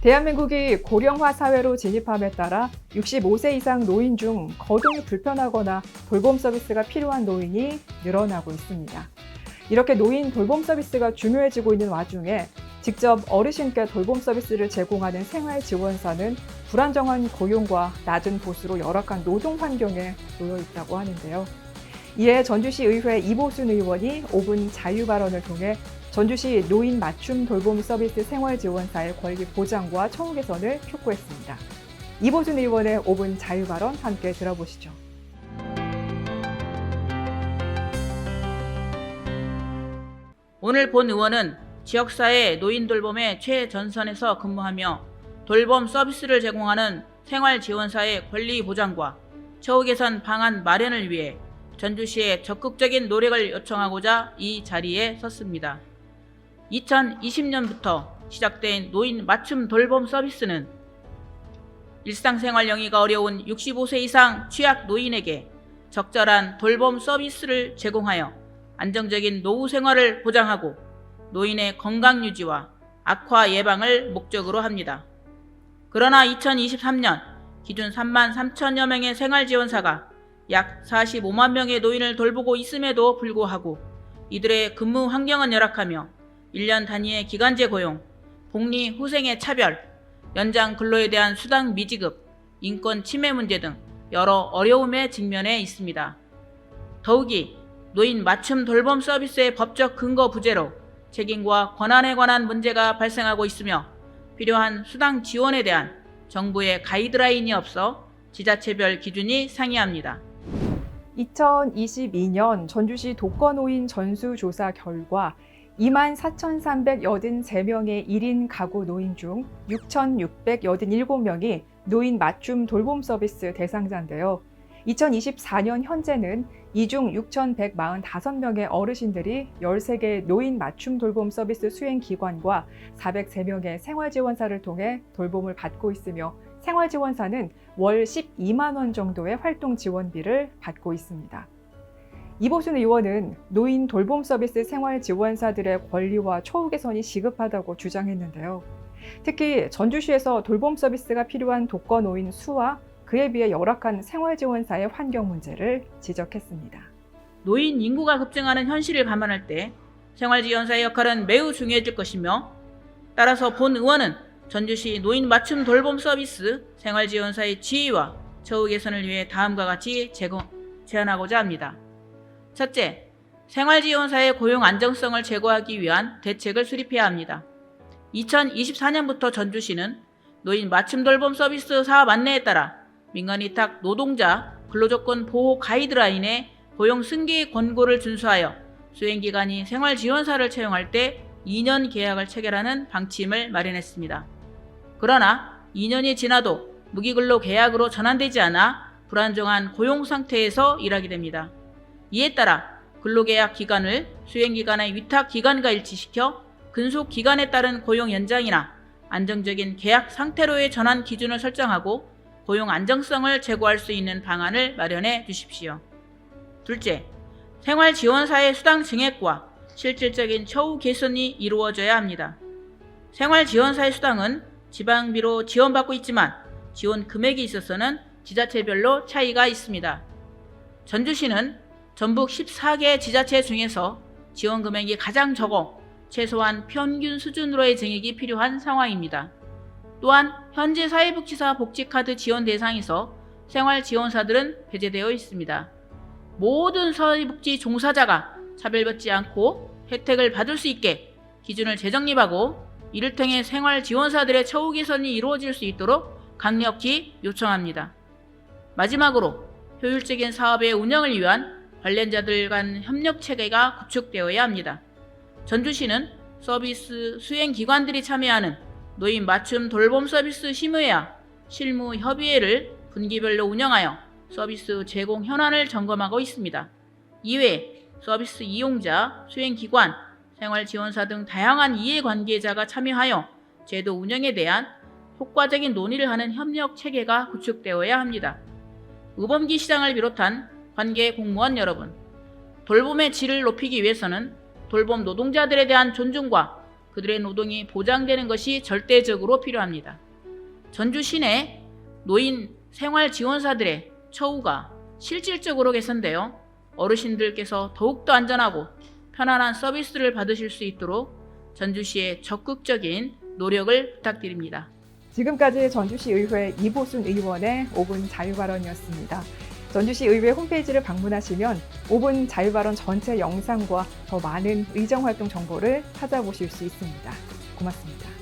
대한민국이 고령화 사회로 진입함에 따라 65세 이상 노인 중 거동이 불편하거나 돌봄 서비스가 필요한 노인이 늘어나고 있습니다. 이렇게 노인 돌봄 서비스가 중요해지고 있는 와중에 직접 어르신께 돌봄 서비스를 제공하는 생활지원사는 불안정한 고용과 낮은 보수로 열악한 노동 환경에 놓여 있다고 하는데요. 이에 전주시 의회 이보순 의원이 5분 자유 발언을 통해 전주시 노인 맞춤 돌봄 서비스 생활지원사의 권리 보장과 처우 개선을 촉구했습니다. 이보순 의원의 5분 자유 발언 함께 들어보시죠. 오늘 본 의원은 지역사회 노인 돌봄의 최전선에서 근무하며 돌봄 서비스를 제공하는 생활지원사의 권리 보장과 처우 개선 방안 마련을 위해 전주시에 적극적인 노력을 요청하고자 이 자리에 섰습니다. 2020년부터 시작된 노인 맞춤 돌봄 서비스는 일상생활 영위가 어려운 65세 이상 취약 노인에게 적절한 돌봄 서비스를 제공하여 안정적인 노후 생활을 보장하고 노인의 건강 유지와 악화 예방을 목적으로 합니다. 그러나 2023년 기준 3만 3천여 명의 생활지원사가 약 45만 명의 노인을 돌보고 있음에도 불구하고 이들의 근무 환경은 열악하며 1년 단위의 기간제 고용, 복리 후생의 차별, 연장 근로에 대한 수당 미지급, 인권 침해 문제 등 여러 어려움에 직면해 있습니다. 더욱이 노인 맞춤 돌봄 서비스의 법적 근거 부재로 책임과 권한에 관한 문제가 발생하고 있으며 필요한 수당 지원에 대한 정부의 가이드라인이 없어 지자체별 기준이 상이합니다. 2022년 전주시 독거노인 전수조사 결과 24,383명의 1인 가구 노인 중 6,687명이 노인 맞춤 돌봄 서비스 대상자인데요. 2024년 현재는 이 중 6,145명의 어르신들이 13개의 노인 맞춤 돌봄 서비스 수행기관과 403명의 생활지원사를 통해 돌봄을 받고 있으며 생활지원사는 월 12만 원 정도의 활동 지원비를 받고 있습니다. 이보순 의원은 노인 돌봄 서비스 생활지원사들의 권리와 처우 개선이 시급하다고 주장했는데요. 특히 전주시에서 돌봄 서비스가 필요한 독거노인 수와 그에 비해 열악한 생활지원사의 환경 문제를 지적했습니다. 노인 인구가 급증하는 현실을 감안할 때 생활지원사의 역할은 매우 중요해질 것이며 따라서 본 의원은 전주시 노인 맞춤 돌봄 서비스 생활지원사의 지위와 처우 개선을 위해 다음과 같이 제안하고자 합니다. 첫째, 생활지원사의 고용 안정성을 제고하기 위한 대책을 수립해야 합니다. 2024년부터 전주시는 노인 맞춤 돌봄 서비스 사업 안내에 따라 민간위탁 노동자 근로조건 보호 가이드라인의 고용 승계 권고를 준수하여 수행기관이 생활지원사를 채용할 때 2년 계약을 체결하는 방침을 마련했습니다. 그러나 2년이 지나도 무기근로 계약으로 전환되지 않아 불안정한 고용 상태에서 일하게 됩니다. 이에 따라 근로계약 기간을 수행기관의 위탁기간과 일치시켜 근속기간에 따른 고용 연장이나 안정적인 계약 상태로의 전환 기준을 설정하고 고용 안정성을 제고할 수 있는 방안을 마련해 주십시오. 둘째, 생활지원사의 수당 증액과 실질적인 처우 개선이 이루어져야 합니다. 생활지원사의 수당은 지방비로 지원받고 있지만 지원 금액에 있어서는 지자체별로 차이가 있습니다. 전주시는 전북 14개 지자체 중에서 지원 금액이 가장 적어 최소한 평균 수준으로의 증액이 필요한 상황입니다. 또한 현재 사회복지사 복지카드 지원 대상에서 생활지원사들은 배제되어 있습니다. 모든 사회복지 종사자가 차별받지 않고 혜택을 받을 수 있게 기준을 재정립하고 이를 통해 생활지원사들의 처우 개선이 이루어질 수 있도록 강력히 요청합니다. 마지막으로 효율적인 사업의 운영을 위한 관련자들 간 협력 체계가 구축되어야 합니다. 전주시는 서비스 수행기관들이 참여하는 노인 맞춤 돌봄 서비스 심의회와 실무 협의회를 분기별로 운영하여 서비스 제공 현안을 점검하고 있습니다. 이외에 서비스 이용자, 수행기관, 생활지원사 등 다양한 이해관계자가 참여하여 제도 운영에 대한 효과적인 논의를 하는 협력 체계가 구축되어야 합니다. 의범기 시장을 비롯한 관계 공무원 여러분, 돌봄의 질을 높이기 위해서는 돌봄 노동자들에 대한 존중과 그들의 노동이 보장되는 것이 절대적으로 필요합니다. 전주 시내 노인 생활지원사들의 처우가 실질적으로 개선되어 어르신들께서 더욱더 안전하고 편안한 서비스를 받으실 수 있도록 전주시의 적극적인 노력을 부탁드립니다. 지금까지 전주시 의회 이보순 의원의 5분 자유발언이었습니다. 전주시 의회 홈페이지를 방문하시면 5분 자유발언 전체 영상과 더 많은 의정활동 정보를 찾아보실 수 있습니다. 고맙습니다.